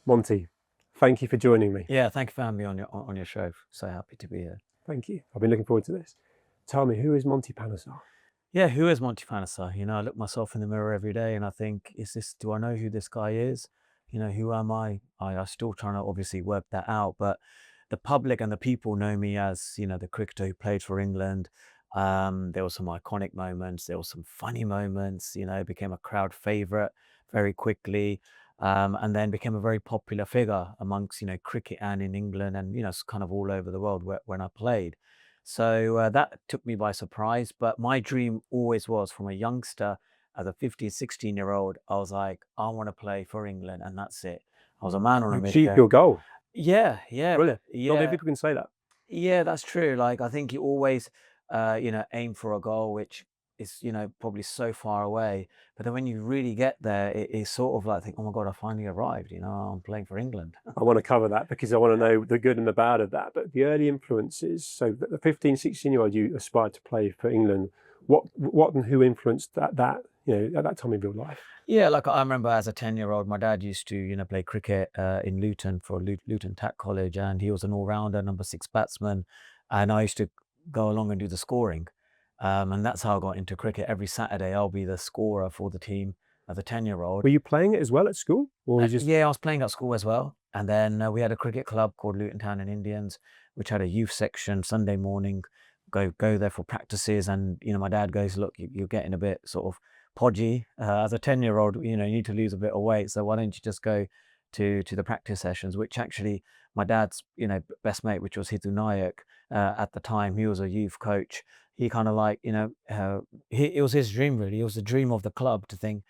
Monty, thank you for joining me. Yeah, thank you for having me on your show. So happy to be here. Thank you. I've been looking forward to this. Tell me, who is Monty Panesar? Yeah, who is Monty Panesar? I look myself in the mirror every day and I think, do I know who this guy is? Who am I? I'm still trying to obviously work that out, but the public and the people know me as, the cricketer who played for England. There were some iconic moments. There were some funny moments, became a crowd favorite very quickly. And then became a very popular figure amongst, cricket and in England and, kind of all over the world when I played. So that took me by surprise. But my dream always was from a youngster, as a 15, 16-year-old, I was like, I want to play for England. And that's it. I was a man on a mission. Achieve your goal. Yeah. Brilliant. Yeah. Not many people can say that. Yeah, that's true. Like, I think you always, aim for a goal, which is, probably so far away. But then when you really get there, it's sort of like, think, oh my God, I finally arrived. I'm playing for England. I want to cover that because I want to know the good and the bad of that. But the early influences, so the 15, 16-year-old, you aspired to play for England. What and who influenced that at that time of your life? Yeah, like I remember as a 10-year-old, my dad used to, play cricket in Luton for Luton Tack College, and he was an all-rounder, number 6 batsman, and I used to go along and do the scoring. And that's how I got into cricket. Every Saturday, I'll be the scorer for the team as a 10-year-old. Were you playing it as well at school? Or Yeah, I was playing at school as well. And then we had a cricket club called Luton Town and Indians, which had a youth section Sunday morning. Go there for practices. And, my dad goes, look, you're getting a bit sort of podgy. As a 10-year-old, you need to lose a bit of weight. So why don't you just go to the practice sessions, which actually my dad's, best mate, which was Hitu Nayak, at the time, he was a youth coach. He kind of like, it was his dream, really. It was the dream of the club to think,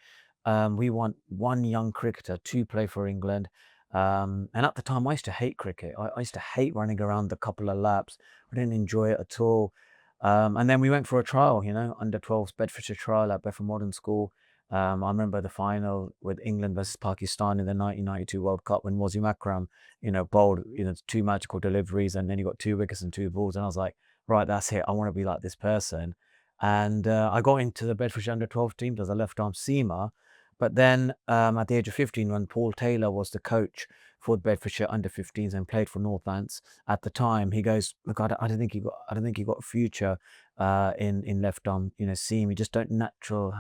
we want one young cricketer to play for England. And at the time, I used to hate cricket. I used to hate running around the couple of laps. I didn't enjoy it at all. And then we went for a trial, under 12s Bedfordshire trial at Bedford Modern School. I remember the final with England versus Pakistan in the 1992 World Cup when Wasim Akram, bowled, 2 magical deliveries, and then he got 2 wickets and 2 balls. And I was like, right, that's it. I want to be like this person. And I got into the Bedfordshire under 12 team as a left-arm seamer. But then at the age of 15, when Paul Taylor was the coach for the Bedfordshire under 15s and played for Northants at the time, he goes, look, I don't think you got a future in left arm, seam. You just don't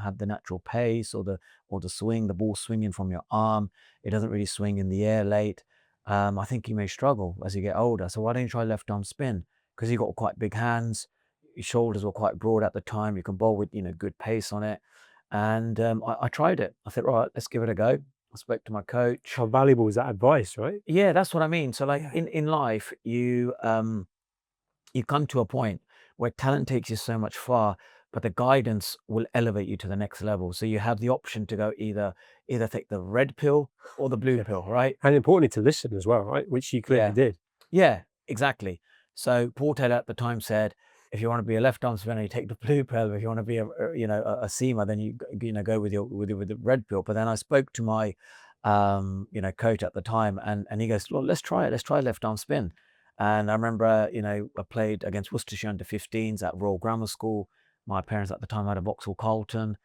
have the natural pace or the swing, the ball swinging from your arm. It doesn't really swing in the air late. I think you may struggle as you get older. So why don't you try left arm spin? Because you got quite big hands. Your shoulders were quite broad at the time. You can bowl with, good pace on it. And I tried it. I said, right, let's give it a go. I spoke to my coach. How valuable is that advice, right? Yeah, that's what I mean. So like in life, you come to a point where talent takes you so much far, but the guidance will elevate you to the next level. So you have the option to go either take the red pill or the blue pill, right? And importantly to listen as well, right? Which you clearly did. Yeah, exactly. So Paul Taylor at the time said, if you want to be a left arm spinner, you take the blue pill. If you want to be a seamer, then you go with the red pill. But then I spoke to my coach at the time, and he goes, well, let's try it. Let's try left arm spin. And I remember, I played against Worcestershire under 15s at Royal Grammar School. My parents at the time had a Vauxhall Carlton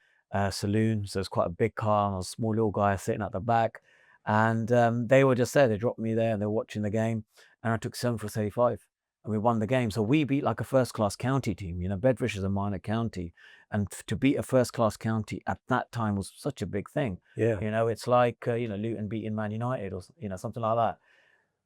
saloon, so it's quite a big car, and I was a small little guy sitting at the back. And they were just there. They dropped me there, and they were watching the game, and I took 7 for 35. And we won the game. So we beat like a first-class county team. Bedfordshire is a minor county. And to beat a first-class county at that time was such a big thing. Yeah. It's like, Luton beating Man United or, something like that.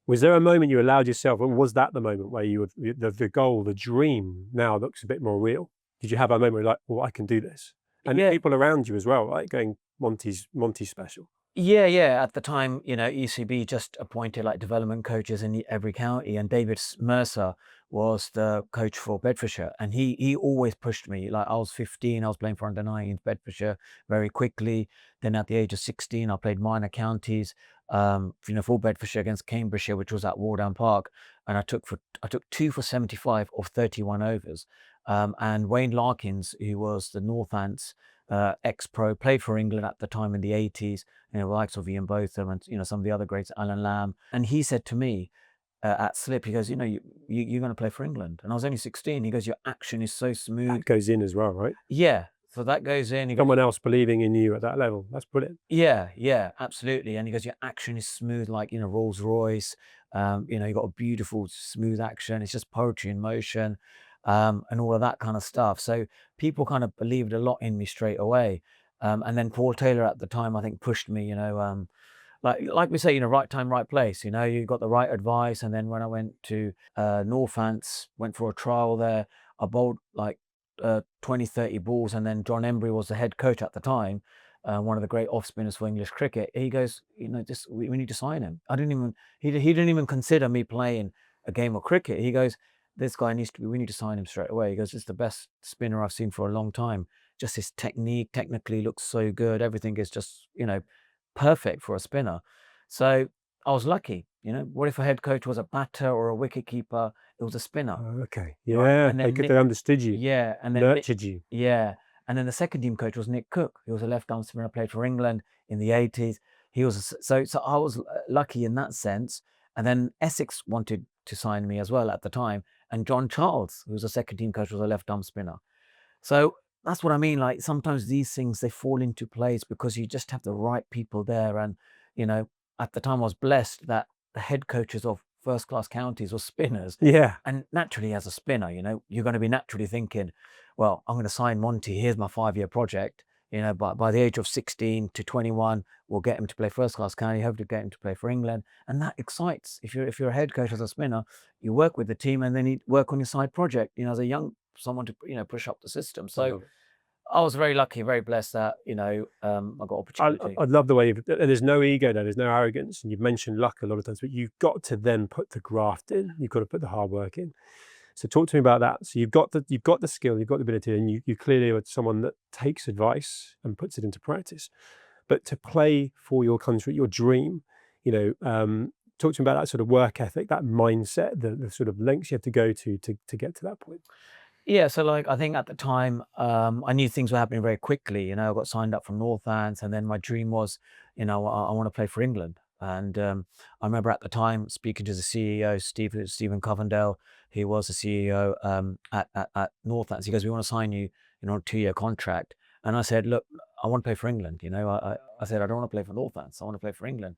Was there a moment you allowed yourself, or was that the moment where you would, the goal, the dream now looks a bit more real? Did you have a moment where you're like, well, I can do this? And people around you as well, right? Going, Monty's special. Yeah. At the time, ECB just appointed like development coaches in every county, and David Mercer was the coach for Bedfordshire, and he always pushed me. Like I was 15, I was playing for under 19s Bedfordshire very quickly. Then at the age of 16, I played minor counties, for Bedfordshire against Cambridgeshire, which was at Wardown Park, and I took 2 for 75 of 31 overs. And Wayne Larkins, who was the Northants ex-pro, played for England at the time in the 80s, the likes of Ian Botham and, some of the other greats, Alan Lamb. And he said to me at slip, he goes, you're going to play for England. And I was only 16. He goes, your action is so smooth. That goes in as well, right? Yeah. So that goes in. Someone else believing in you at that level. That's brilliant. Yeah, absolutely. And he goes, your action is smooth, like, Rolls Royce. You got a beautiful, smooth action. It's just poetry in motion, and all of that kind of stuff. So people kind of believed a lot in me straight away. And then Paul Taylor at the time, I think, pushed me, like we say, right time, right place. You got the right advice. And then when I went to Northants, went for a trial there, I bowled like 20, 30 balls. And then John Embry was the head coach at the time, one of the great off spinners for English cricket. He goes, we need to sign him. He didn't even consider me playing a game of cricket. He goes, this guy we need to sign him straight away. He goes, it's the best spinner I've seen for a long time. Just his technically looks so good. Everything is just, perfect for a spinner. So I was lucky. What if a head coach was a batter or a wicket keeper? It was a spinner. Oh, okay. Right? Yeah. And then They understood you. Yeah. And then Nurtured you. Yeah. And then the second team coach was Nick Cook. He was a left arm spinner, played for England in the 80s. He was so I was lucky in that sense. And then Essex wanted to sign me as well at the time. And John Charles, who was a second team coach, was a left arm spinner. So that's what I mean. Like, sometimes these things, they fall into place because you just have the right people there. And, at the time I was blessed that the head coaches of first class counties were spinners. Yeah. And naturally, as a spinner, you're going to be naturally thinking, well, I'm going to sign Monty. Here's my 5-year project. By the age of 16 to 21, we'll get him to play first class county, hope to get him to play for England. And that excites. If you're a head coach as a spinner, you work with the team and then you work on your side project, as a young someone to, push up the system. So I was very lucky, very blessed that, I got opportunity. I love the way there's no ego there, there's no arrogance. And you've mentioned luck a lot of times, but you've got to then put the graft in. You've got to put the hard work in. So talk to me about that. So you've got the skill, you've got the ability, and you clearly are someone that takes advice and puts it into practice. But to play for your country, your dream, talk to me about that sort of work ethic, that mindset, the sort of lengths you have to go to get to that point. Yeah, so like I think at the time, I knew things were happening very quickly. I got signed up from Northants, and then my dream was, I want to play for England. And I remember at the time speaking to the CEO, Stephen Covendale. He was the CEO at Northants. He goes, "We want to sign you, on a 2-year contract." And I said, "Look, I want to play for England." I said, "I don't want to play for Northants. I want to play for England."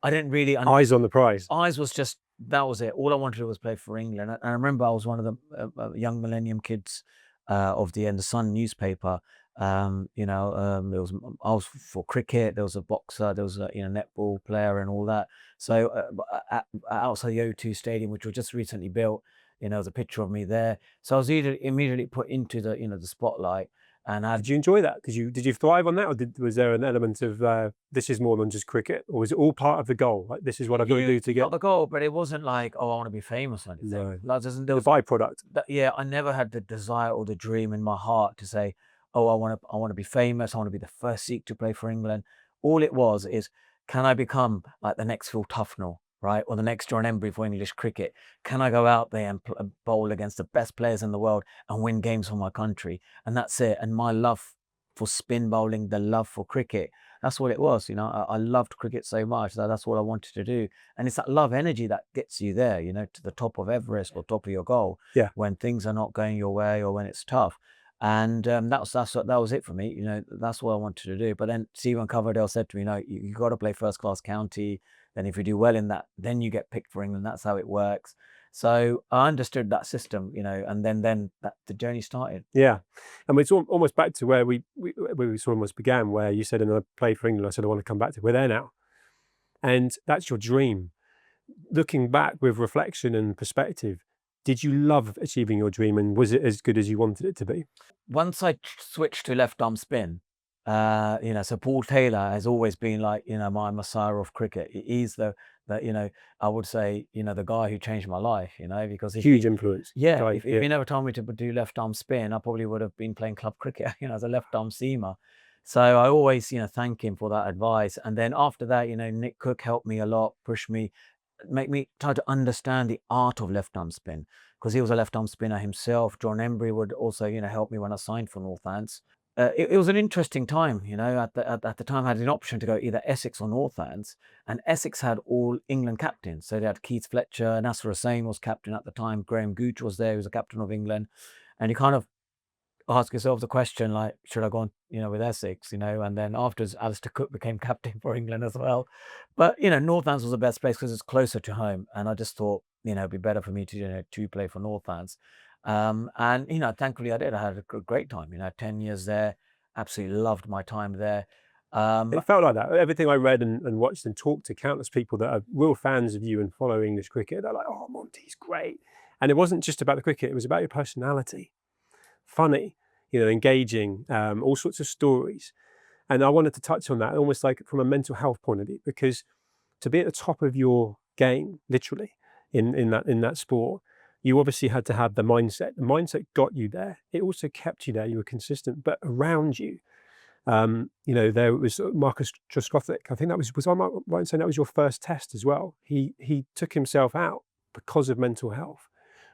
I didn't really eyes on the prize. Eyes was just, that was it. All I wanted to do was play for England. And I remember I was one of the young millennium kids of the Sun newspaper. I was for cricket. There was a boxer. There was a netball player and all that. So outside the O2 Stadium, which was just recently built, there was a picture of me there. So I was immediately put into the the spotlight. And did you enjoy that? Did you thrive on that, or was there an element of this is more than just cricket, or was it all part of the goal? Like, this is what I've got to do to get not the goal, but it wasn't like, oh, I want to be famous or anything. No. Like, the byproduct. I never had the desire or the dream in my heart to say, oh, I want to be famous. I want to be the first Sikh to play for England. All it was is, can I become like the next Phil Tufnell, right? Or the next John Embry for English cricket? Can I go out there and bowl against the best players in the world and win games for my country? And that's it. And my love for spin bowling, the love for cricket, that's what it was. I loved cricket so much that that's what I wanted to do. And it's that love energy that gets you there, to the top of Everest or top of your goal. Yeah. When things are not going your way or when it's tough. And that was it for me. That's what I wanted to do. But then Stephen Coverdale said to me, "No, you got to play first class county. Then if you do well in that, then you get picked for England. That's how it works." So I understood that system, and then the journey started. Yeah, and it's almost back to where we sort of almost began, where you said, "And I played for England." I said, "I want to come back to." We're there now, and that's your dream. Looking back with reflection and perspective, did you love achieving your dream, and was it as good as you wanted it to be? Once I switched to left arm spin, so Paul Taylor has always been like, my messiah of cricket. He's the I would say, the guy who changed my life, because huge influence. Yeah, if he never told me to do left arm spin, I probably would have been playing club cricket, as a left arm seamer. So I always, thank him for that advice. And then after that, Nick Cook helped me a lot, pushed me, make me try to understand the art of left arm spin, because he was a left arm spinner himself. John Embry would also, help me when I signed for Northants. It was an interesting time, at the time I had an option to go either Essex or Northants, and Essex had all England captains. So they had Keith Fletcher, Nasser Hussain was captain at the time, Graham Gooch was there, he was the captain of England. And you kind of ask yourself the question, like, should I go on, with Essex, and then afterwards, Alistair Cook became captain for England as well. But, Northants was the best place because it's closer to home. And I just thought, it'd be better for me to play for Northants. And, thankfully I did. I had a great time, 10 years there. Absolutely loved my time there. It felt like that. Everything I read and watched and talked to countless people that are real fans of you and follow English cricket, they're like, oh, Monty's great. And it wasn't just about the cricket, it was about your personality. Funny, engaging, all sorts of stories. And I wanted to touch on that almost like from a mental health point of view, because to be at the top of your game, literally, in that sport, you obviously had to have the mindset. The mindset got you there. It also kept you there. You were consistent, but around you, there was Marcus Trescothick. I think that was I right in saying that was your first test as well. He took himself out because of mental health.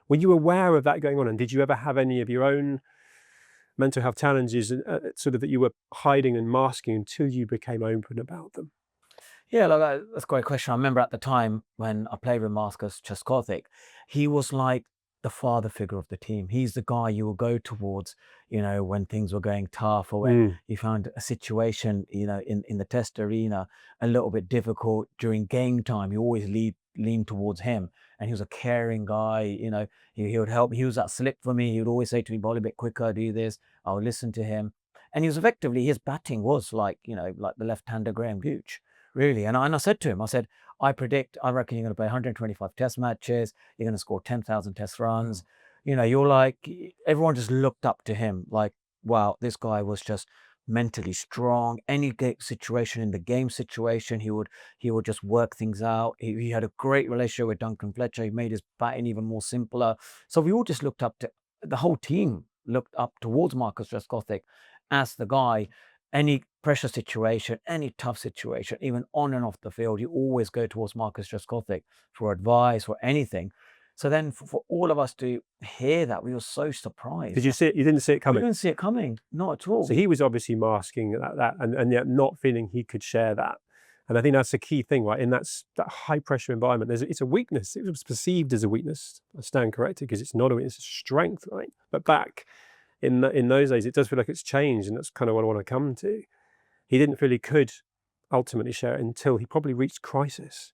Were you aware of that going on? And did you ever have any of your own mental health challenges sort of that you were hiding and masking until you became open about them? Yeah, that's a great question. I remember at the time when I played with Marcus Trescothick, he was like the father figure of the team. He's the guy you will go towards, when things were going tough or when you found a situation, in the test arena a little bit difficult during game time. You always lean towards him, and he was a caring guy. He would help. He was that slip for me. He would always say to me, "Bowl a bit quicker, do this." I would listen to him, and he was effectively, his batting was like like the left-hander Graham Gooch. Really. And I said to him, I said, I reckon you're going to play 125 test matches. You're going to score 10,000 test runs. You're like, everyone just looked up to him like, wow, this guy was just mentally strong. Any situation in the game situation, he would just work things out. He had a great relationship with Duncan Fletcher. He made his batting even more simpler. So we all just looked up to, the whole team looked up towards Marcus Trescothick as the guy. Any pressure situation, any tough situation, even on and off the field, you always go towards Marcus Trescothick for advice or anything. So then for all of us to hear that, we were so surprised. Did you see it? You didn't see it We coming? didn't see it coming, not at all. So he was obviously masking that and yet not feeling he could share that. And I think that's a key thing, right? In that high pressure environment, it's a weakness. It was perceived as a weakness. I stand corrected because it's not a weakness, it's a strength, right? But back in those days, it does feel like it's changed, and that's kind of what I want to come to. He didn't feel he could ultimately share it until he probably reached crisis.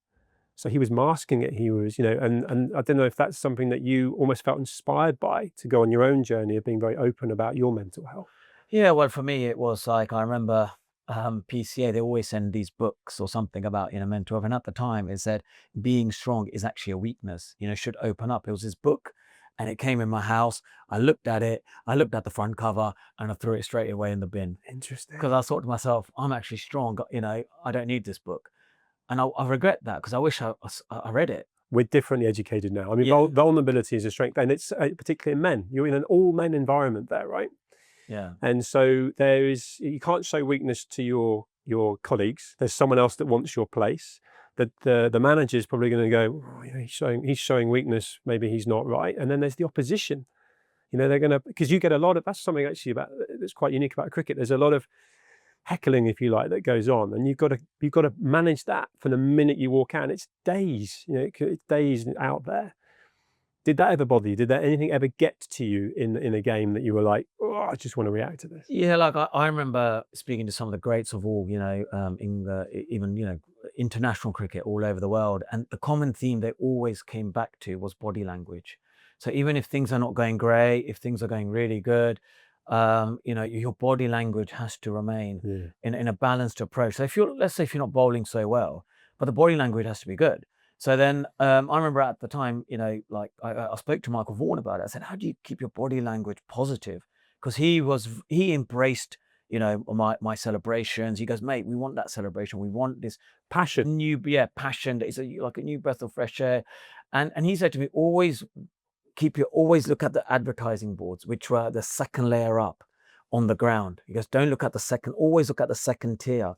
So he was masking it. He was, and I don't know if that's something that you almost felt inspired by to go on your own journey of being very open about your mental health. Yeah, well, for me, it was like, I remember PCA, they always send these books or something about, mental health. And at the time, it said being strong is actually a weakness, should open up. It was this book. And it came in my house. I looked at it. I looked at the front cover, and I threw it straight away in the bin. Interesting. Because I thought to myself, I'm actually strong. I don't need this book, and I regret that because I wish I read it. We're differently educated now. I mean, Yeah. vulnerability is a strength, and it's particularly in men. You're in an all-men environment there, right? Yeah. And so you can't show weakness to your colleagues. There's someone else that wants your place. The manager's probably going to go, oh, he's showing weakness. Maybe he's not right. And then there's the opposition. They're going to, because you get a lot of, that's something actually that's quite unique about cricket. There's a lot of heckling, if you like, that goes on, and you've got to manage that from the minute you walk out. And it's days, it's days out there. Did that ever bother you? Did anything ever get to you in a game that you were like, oh, I just want to react to this? Yeah, like I remember speaking to some of the greats of all, even international cricket all over the world, and the common theme they always came back to was body language. So even if things are not going great, if things are going really good, your body language has to remain in a balanced approach. So let's say if you're not bowling so well, but the body language has to be good. So then I remember at the time, I spoke to Michael Vaughan about it. I said, how do you keep your body language positive? Because he embraced, my celebrations. He goes, mate, we want that celebration. We want this Passion. Passion. It's like a new breath of fresh air. And he said to me, always look at the advertising boards, which were the second layer up on the ground. He goes, don't look at the second, always look at the second tier.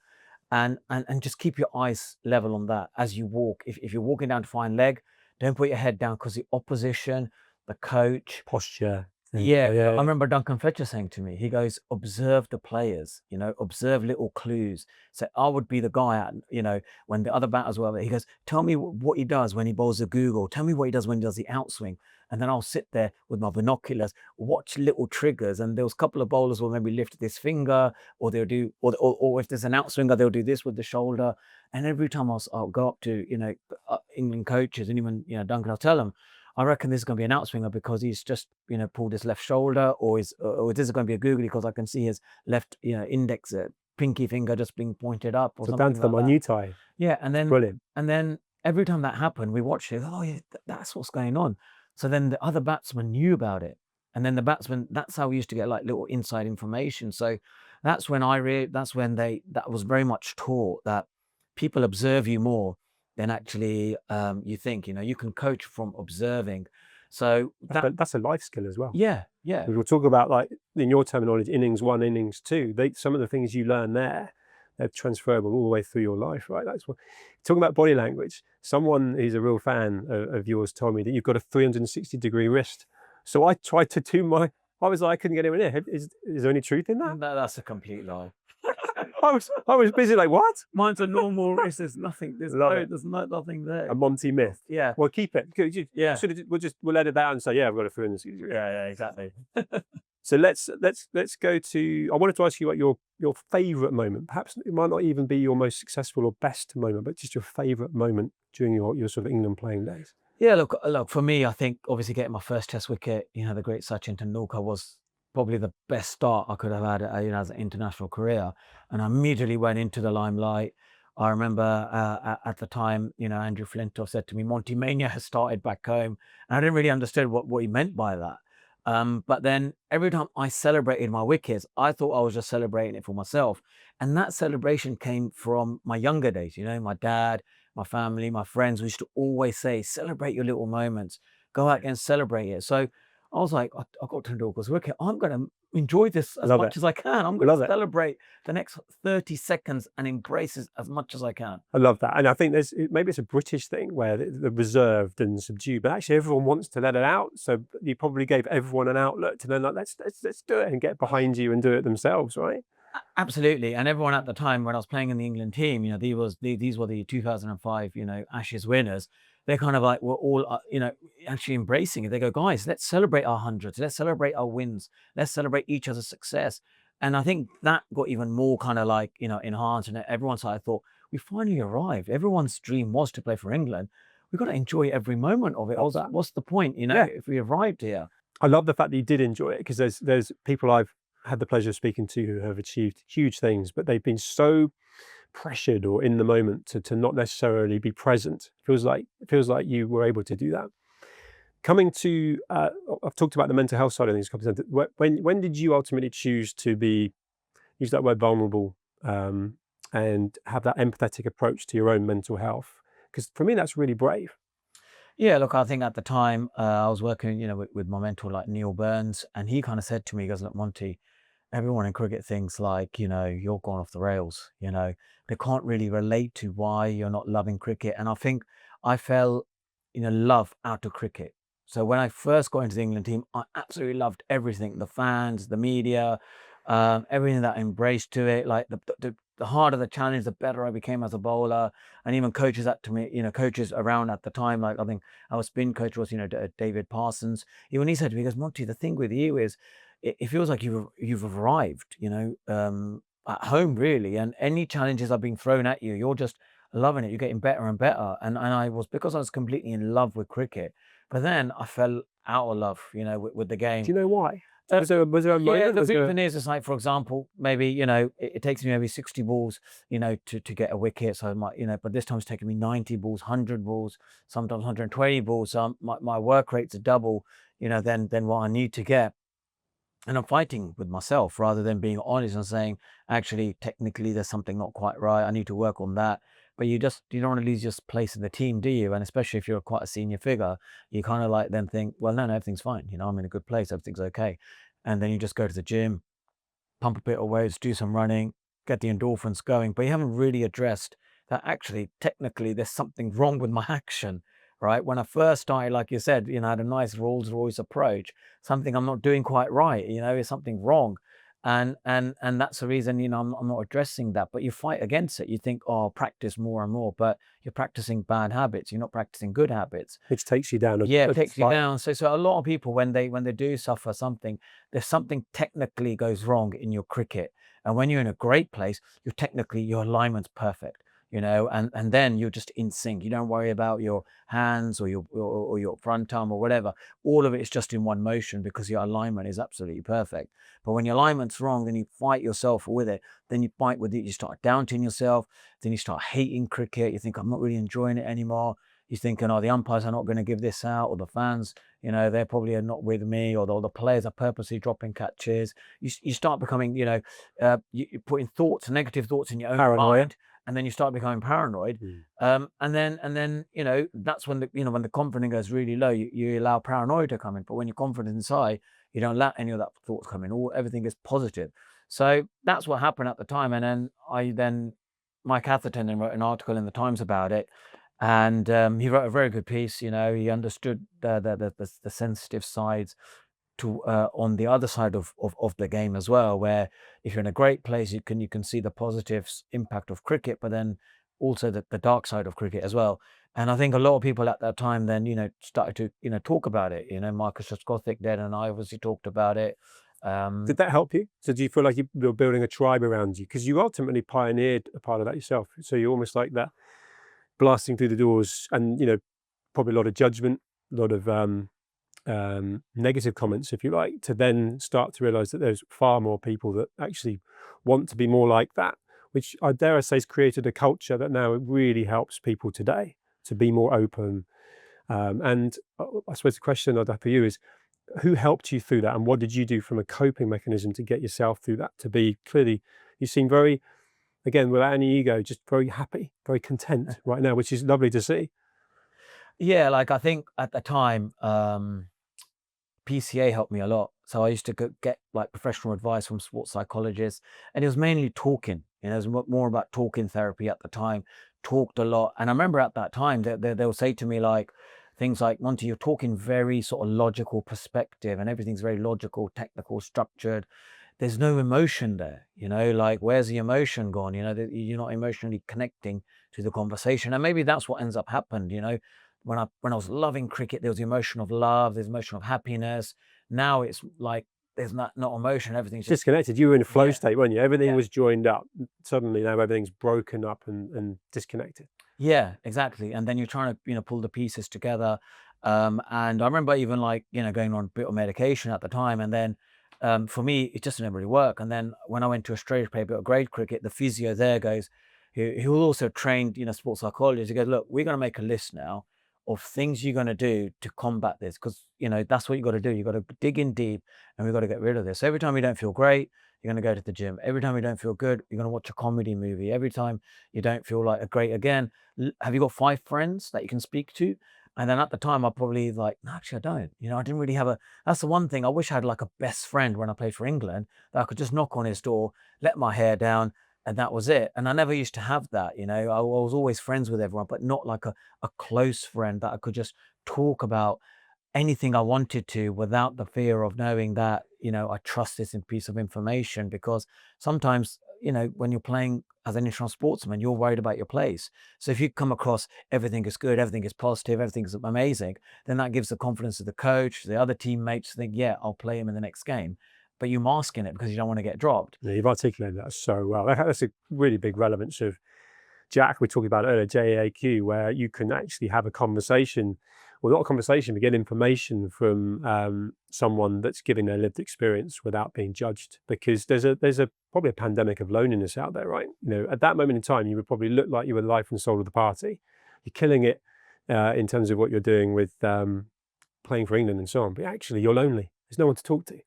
And just keep your eyes level on that as you walk. If you're walking down to fine leg, don't put your head down, because the opposition, the coach, Posture. Yeah, Yeah, I yeah. remember Duncan Fletcher saying to me, he goes, observe the players, observe little clues. So I would be the guy when the other batters were there, he goes, tell me what he does when he bowls a Google, tell me what he does when he does the outswing. And then I'll sit there with my binoculars, watch little triggers. And there was a couple of bowlers will maybe lift this finger, or they'll do, or if there's an outswinger, they'll do this with the shoulder. And every time I'll go up to, England coaches and even, Duncan, I'll tell them, I reckon this is going to be an outswinger because he's just, pulled his left shoulder, or this is going to be a googly because I can see his left, index, pinky finger just being pointed up or So down something to the like that. minutiae. Yeah, Brilliant. and then every time that happened, we watched it. Oh yeah, that's what's going on. So then the other batsmen knew about it, and then the batsmen. That's how we used to get like little inside information. So that's when that was very much taught that people observe you more than actually you think. You can coach from observing. So That's a life skill as well. yeah. We'll talk about, like, in your terminology, innings 1, innings 2. Some of the things you learn there, they're transferable all the way through your life, right? That's what. Talking about body language, someone who's a real fan of yours told me that you've got a 360-degree wrist. So I tried to do I was like, I couldn't get anywhere near. Is there any truth in that? No, that's a complete lie. I was busy like, what? Mine's a normal wrist. There's nothing. There's nothing there. A Monty myth. Yeah. Well, keep it. Yeah. We'll edit that out and say, yeah, I've got a 360-degree. Yeah, exactly. So let's go to. I wanted to ask you about your favourite moment. Perhaps it might not even be your most successful or best moment, but just your favourite moment during your sort of England playing days. Yeah, look. For me, I think obviously getting my first Test wicket, the great Sachin Tendulkar was probably the best start I could have had, as an international career, and I immediately went into the limelight. I remember at the time, Andrew Flintoff said to me, "Monty Mania has started back home," and I didn't really understand what he meant by that. But then every time I celebrated my wickets, I thought I was just celebrating it for myself. And that celebration came from my younger days, my dad, my family, my friends. We used to always say, celebrate your little moments, go out and celebrate it. So I was like, I got Tendulkar's wicket. I'm going to enjoy this as much as I can. I'm going to celebrate the next 30 seconds and embrace it as much as I can. I love that. And I think maybe it's a British thing where they're reserved and subdued, but actually everyone wants to let it out. So you probably gave everyone an outlet to then, like, let's do it and get behind you and do it themselves, right? Absolutely. And everyone at the time when I was playing in the England team, these were the 2005, Ashes winners. They're kind of like, we're all, actually embracing it. They go, guys, let's celebrate our hundreds. Let's celebrate our wins. Let's celebrate each other's success. And I think that got even more kind of like, enhanced. And everyone side, I thought, we finally arrived. Everyone's dream was to play for England. We've got to enjoy every moment of it. What's the point, if we arrived here? I love the fact that you did enjoy it, because there's people I've had the pleasure of speaking to who have achieved huge things, but they've been so pressured or in the moment to not necessarily be present. It feels like you were able to do that. Coming to, I've talked about the mental health side of things a couple of times. When did you ultimately choose to use that word, vulnerable, and have that empathetic approach to your own mental health? Because for me, that's really brave. Yeah, look, I think at the time I was working, with my mentor, like Neil Burns, and he kind of said to me, he goes, look, Monty, everyone in cricket thinks like, you're gone off the rails, they can't really relate to why you're not loving cricket. And I think I fell, love out of cricket. So when I first got into the England team, I absolutely loved everything, the fans, the media, everything that I embraced to it. Like the harder the challenge, the better I became as a bowler. And even coaches coaches around at the time, like I think our spin coach was, David Parsons. When he said to me, he goes, Monty, the thing with you is, it feels like you've arrived, at home really, and any challenges are being thrown at you, you're just loving it. You're getting better and better. And because I was completely in love with cricket, but then I fell out of love, with the game. Do you know why? Was there a moment? Yeah, the reason is, it's like, for example, maybe, it takes me maybe 60 balls, to get a wicket. So I might, but this time it's taking me 90 balls, 100 balls, sometimes 120 balls. So my work rate's are double, than what I need to get. And I'm fighting with myself rather than being honest and saying, actually, technically, there's something not quite right. I need to work on that. But you don't want to lose your place in the team, do you? And especially if you're quite a senior figure, you kind of like then think, well, no, everything's fine. I'm in a good place. Everything's okay. And then you just go to the gym, pump a bit of weights, do some running, get the endorphins going. But you haven't really addressed that actually, technically, there's something wrong with my action. right? When I first started, like you said, I had a nice Rolls Royce approach, something I'm not doing quite right, is something wrong. And that's the reason, I'm not addressing that, but you fight against it. You think, oh, practice more and more, but you're practicing bad habits. You're not practicing good habits. Which takes you down Yeah, it takes you spiral. down. So a lot of people, when they do suffer something, there's something technically goes wrong in your cricket. And when you're in a great place, your alignment's perfect, and then you're just in sync. You don't worry about your hands or your front arm or whatever. All of it is just in one motion because your alignment is absolutely perfect. But when your alignment's wrong, then you fight yourself with it. Then you fight with it. You start doubting yourself. Then you start hating cricket. You think, I'm not really enjoying it anymore. You're thinking, oh, the umpires are not going to give this out, or the fans, they're probably not with me, or the players are purposely dropping catches. You start becoming, you're putting negative thoughts in your own Paranoia. mind, and then you start becoming paranoid. And then that's when when the confidence goes really low, you allow paranoia to come in. But when you're confident inside, you don't let any of that thoughts come in. Everything is positive. So that's what happened at the time. And then Mike Atherton then wrote an article in the Times about it. And he wrote a very good piece. He understood the sensitive sides to on the other side of the game as well, where if you're in a great place, you can see the positive impact of cricket, but then also the dark side of cricket as well. And I think a lot of people at that time then started to talk about it. Marcus Trescothick did, and I obviously talked about it. Did that help you? So do you feel like you were building a tribe around you? Because you ultimately pioneered a part of that yourself. So you're almost like that, blasting through the doors, and probably a lot of judgment, a lot of negative comments, if you like, to then start to realize that there's far more people that actually want to be more like that, which I dare say has created a culture that now really helps people today to be more open. And I suppose the question I'd have for you is, who helped you through that, and what did you do from a coping mechanism to get yourself through that? To be clearly, you seem very, again, without any ego, just very happy, very content right now, which is lovely to see. Yeah, like I think at the time, PCA helped me a lot. So I used to get like professional advice from sports psychologists, and it was mainly talking. It was more about talking therapy at the time. Talked a lot, and I remember at that time they'll say to me like things like, Monty, you're talking very sort of logical perspective, and everything's very logical, technical, structured. There's no emotion there, like where's the emotion gone? You're not emotionally connecting to the conversation, and maybe that's what ends up happened. When I was loving cricket, there was the emotion of love, there's emotion of happiness. Now it's like there's not emotion, everything's just Disconnected. You were in a flow Yeah. state, weren't you? Everything Yeah. was joined up. Suddenly now everything's broken up and disconnected. Yeah, exactly. And then you're trying to, pull the pieces together. And I remember even like, going on a bit of medication at the time. And then for me, it just didn't really work. And then when I went to Australia to play a bit of grade cricket, the physio there goes, who also trained, sports psychologist, he goes, look, we're going to make a list now of things you're going to do to combat this. Because, that's what you got to do. You got to dig in deep, and we've got to get rid of this. So every time you don't feel great, you're going to go to the gym. Every time you don't feel good, you're going to watch a comedy movie. Every time you don't feel like a great again, have you got 5 friends that you can speak to? And then at the time, I probably like, no, actually, I don't. I didn't really have that's the one thing. I wish I had like a best friend when I played for England that I could just knock on his door, let my hair down, and that was it. And I never used to have that. I was always friends with everyone, but not like a close friend that I could just talk about anything I wanted to without the fear of knowing that, I trust this piece of information. Because sometimes, when you're playing as an international sportsman, you're worried about your place. So if you come across everything is good, everything is positive, everything is amazing, then that gives the confidence to the coach, the other teammates to think, yeah, I'll play him in the next game. But you're masking it because you don't want to get dropped. Yeah, you've articulated that so well. That's a really big relevance of Jack. We talked about earlier, JAQ, where you can actually have a conversation, well, not a conversation, but get information from someone that's giving their lived experience without being judged. Because there's probably a pandemic of loneliness out there, right? At that moment in time, you would probably look like you were the life and soul of the party. You're killing it in terms of what you're doing with playing for England and so on. But actually, you're lonely. There's no one to talk to.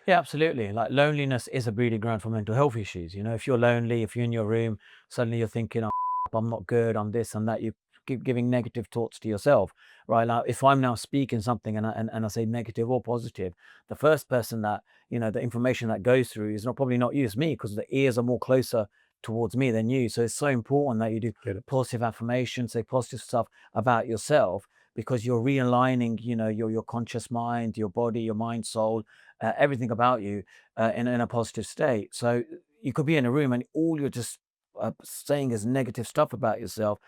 Yeah, absolutely. Like loneliness is a breeding ground for mental health issues. If you're lonely, if you're in your room, suddenly you're thinking, oh, I'm not good, I'm this and that. You keep giving negative thoughts to yourself, right? Now, if I'm now speaking something and I say negative or positive, the first person that, the information that goes through is probably not you, it's me, because the ears are more closer towards me than you. So it's so important that you do positive affirmation, say positive stuff about yourself, because you're realigning, your conscious mind, your body, your mind, soul, everything about you in a positive state. So you could be in a room and all you're just saying is negative stuff about yourself.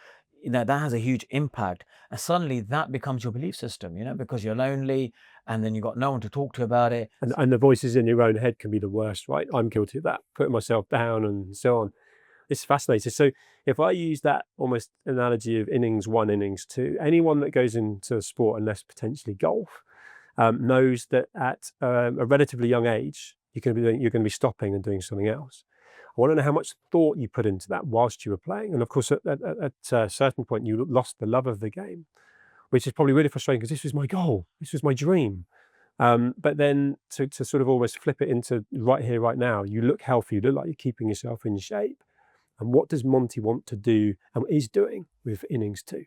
That has a huge impact, and suddenly that becomes your belief system. Because you're lonely, and then you've got no one to talk to about it. And the voices in your own head can be the worst, right? I'm guilty of that, putting myself down and so on. It's fascinating. So if I use that almost analogy of innings one, innings two, anyone that goes into a sport, unless potentially golf, knows that at a relatively young age, you're going to be stopping and doing something else. I want to know how much thought you put into that whilst you were playing. And of course, at a certain point, you lost the love of the game, which is probably really frustrating because this was my goal. This was my dream. But then to sort of almost flip it into right here, right now, you look healthy, you look like you're keeping yourself in shape. And what does Monty want to do and is doing with innings two?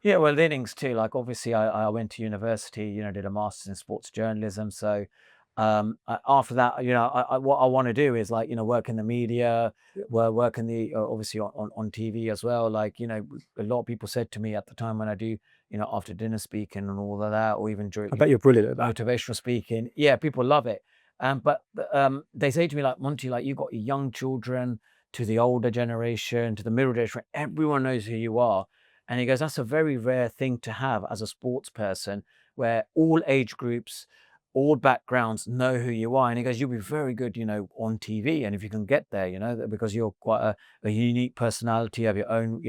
Yeah, well, innings too. Like obviously, I went to university. Did a master's in sports journalism. So after that, what I want to do is like work in the media, work in the obviously on TV as well. Like a lot of people said to me at the time when I do after dinner speaking and all of that, or even during I bet you're brilliant at that. motivational speaking. Yeah, people love it. But they say to me like, Monty, like you got young children, to the older generation, to the middle generation, everyone knows who you are. And he goes, that's a very rare thing to have as a sports person, where all age groups, all backgrounds know who you are. And he goes, you'll be very good, on TV. And if you can get there, because you're quite a unique personality, you have your own,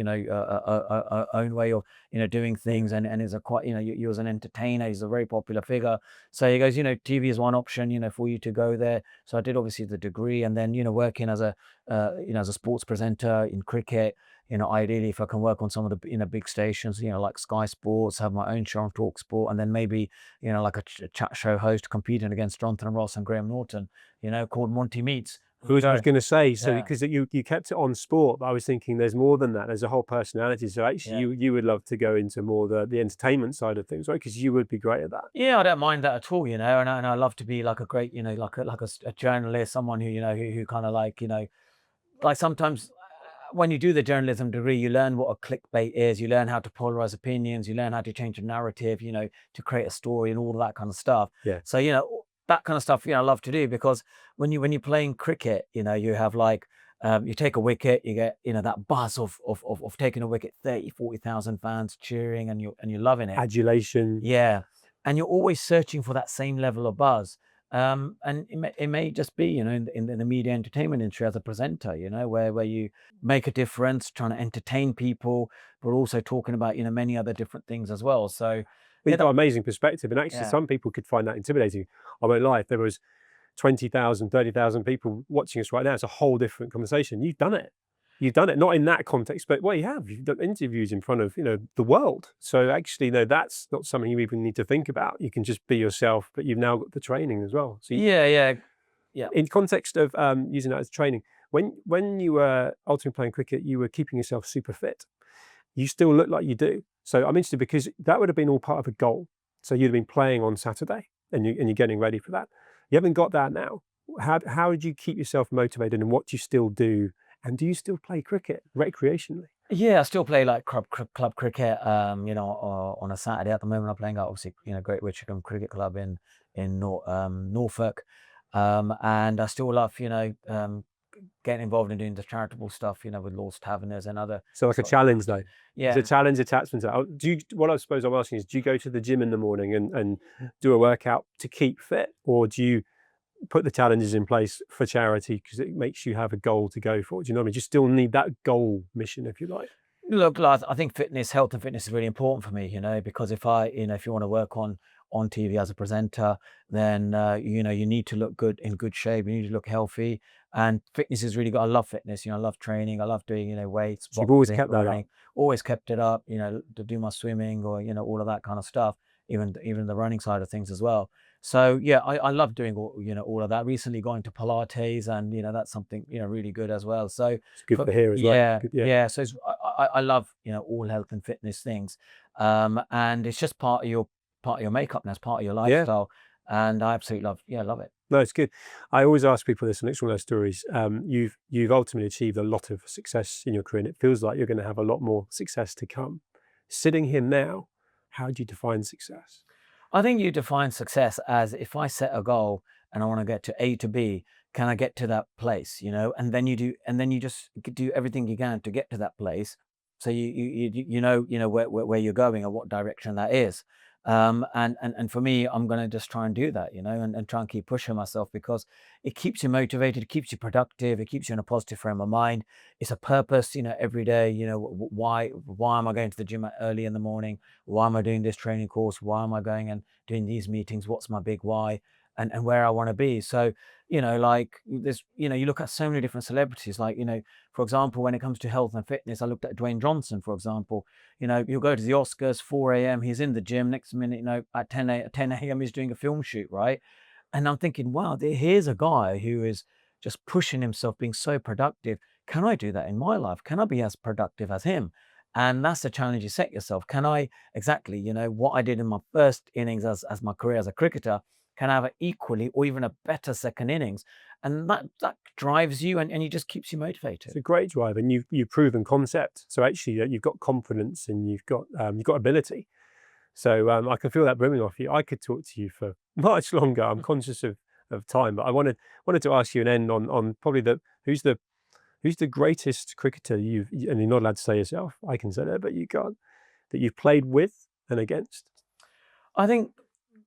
own way of, doing things. And is a quite, you as an entertainer, he's a very popular figure. So he goes, TV is one option, for you to go there. So I did obviously the degree, and then, working as a sports presenter in cricket. Ideally, if I can work on some of the big stations, like Sky Sports, have my own show on Talk Sport, and then maybe, like a chat show host competing against Jonathan Ross and Graham Norton, called Monty Meets. I was going to say, so Yeah. because you kept it on sport, but I was thinking there's more than that. There's a whole personality. So actually, you would love to go into more the entertainment side of things, right? Because you would be great at that. Yeah, I don't mind that at all, and I love to be like a great, like a journalist, someone who, who kind of like, like sometimes when you do the journalism degree, you learn what a clickbait is, you learn how to polarize opinions, you learn how to change a narrative, to create a story and all of that kind of stuff. Yeah. So, that kind of stuff, I love to do, because when you're playing cricket, you have like, you take a wicket, you get, that buzz of taking a wicket, 30, 40,000 fans cheering, and you're loving it. Adulation. Yeah. And you're always searching for that same level of buzz. And it may just be, in the media entertainment industry as a presenter, where you make a difference, trying to entertain people, but also talking about, many other different things as well. So You've got amazing perspective. And actually, some people could find that intimidating. I won't lie, if there was 20,000, 30,000 people watching us right now, it's a whole different conversation. You've done it. You've done it, not in that context, but well, you've done interviews in front of, the world. So actually, no, that's not something you even need to think about. You can just be yourself, but you've now got the training as well. So yeah. In context of using that as training, when you were ultimately playing cricket, you were keeping yourself super fit. You still look like you do. So I'm interested because that would have been all part of a goal. So you'd have been playing on Saturday and you're getting ready for that. You haven't got that now. How did you keep yourself motivated, and what do you still do? And do you still play cricket recreationally? Yeah, I still play like club cricket, on a Saturday. At the moment, I'm playing at obviously, Great Witcham Cricket Club in Norfolk. And I still love, getting involved in doing the charitable stuff, with Lord's Taverners and other. So like a challenge though. Yeah. There's a challenge attachment to that. What I suppose I'm asking is, do you go to the gym in the morning and do a workout to keep fit? Or do you put the challenges in place for charity because it makes you have a goal to go for? Do you know what I mean? You still need that goal mission, if you like. Look, I think health and fitness is really important for me, because if you want to work on TV as a presenter, then, you need to look good, in good shape. You need to look healthy, and fitness is really good. I love fitness, I love training. I love doing, weights. So you've always kept that up. Always kept it up, to do my swimming or, all of that kind of stuff, even the running side of things as well. So yeah, I love doing all of that. Recently going to Pilates, and that's something really good as well. So it's good for here as well. Yeah. So I love all health and fitness things, and it's just part of your makeup, and that's part of your lifestyle. And I absolutely love it. No, it's good. I always ask people this, and it's one of those stories. You've ultimately achieved a lot of success in your career, and it feels like you're going to have a lot more success to come. Sitting here now, how do you define success? I think you define success as, if I set a goal and I want to get to A to B, can I get to that place? And then you just do everything you can to get to that place. So you know where you're going and what direction that is. And for me, I'm going to just try and do that, and try and keep pushing myself, because it keeps you motivated, it keeps you productive, it keeps you in a positive frame of mind. It's a purpose, every day. Why am I going to the gym early in the morning? Why am I doing this training course? Why am I going and doing these meetings? What's my big why? And where I want to be. So, like this, you look at so many different celebrities, like, for example, when it comes to health and fitness, I looked at Dwayne Johnson, for example. You'll go to the Oscars, 4 a.m., he's in the gym. Next minute, at 10 a.m., he's doing a film shoot, right? And I'm thinking, wow, here's a guy who is just pushing himself, being so productive. Can I do that in my life? Can I be as productive as him? And that's the challenge you set yourself. Can I, exactly, what I did in my first innings as my career as a cricketer, can I have an equally or even a better second innings? And that drives you, and it just keeps you motivated. It's a great drive, and you've proven concept. So actually, you've got confidence and you've got ability. So I can feel that brimming off you. I could talk to you for much longer. I'm conscious of time, but I wanted to ask you and end on probably who's the greatest cricketer and you're not allowed to say yourself. I can say that, but you can't. That you've played with and against. I think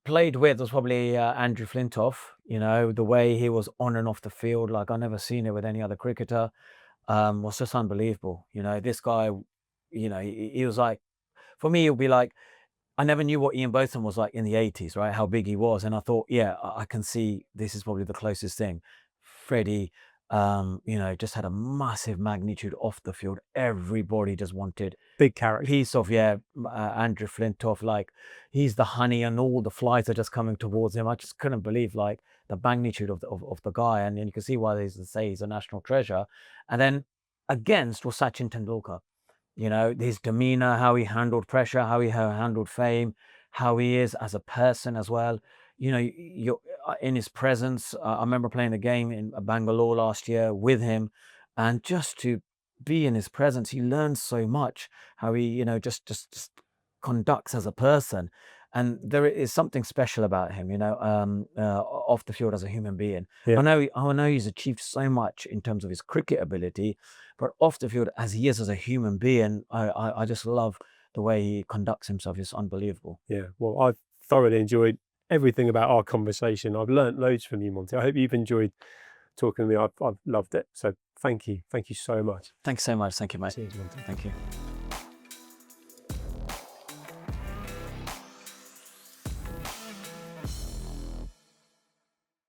played with was probably Andrew Flintoff. The way he was on and off the field, like I never seen it with any other cricketer, was just unbelievable. This guy, he was like, for me, it would be like, I never knew what Ian Botham was like in the 80s, right? How big he was. And I thought, yeah, I can see this is probably the closest thing. Freddie, just had a massive magnitude off the field. Everybody just wanted Big character. piece of, Andrew Flintoff. Like, he's the honey and all the flies are just coming towards him. I just couldn't believe, like, the magnitude of the guy. And you can see why they say he's a national treasure. And then against was Sachin Tendulkar. His demeanor, how he handled pressure, how he handled fame, how he is as a person as well. You're in his presence. I remember playing a game in Bangalore last year with him, and just to be in his presence, you learn so much. How he, just conducts as a person, and there is something special about him. Off the field as a human being. Yeah. I know he's achieved so much in terms of his cricket ability, but off the field as he is as a human being, I just love the way he conducts himself. It's unbelievable. Yeah. Well, I've thoroughly enjoyed everything about our conversation. I've learnt loads from you, Monty. I hope you've enjoyed talking to me. I've loved it. So thank you so much. Thanks so much. Thank you, mate. Cheers, Monty. Thank you.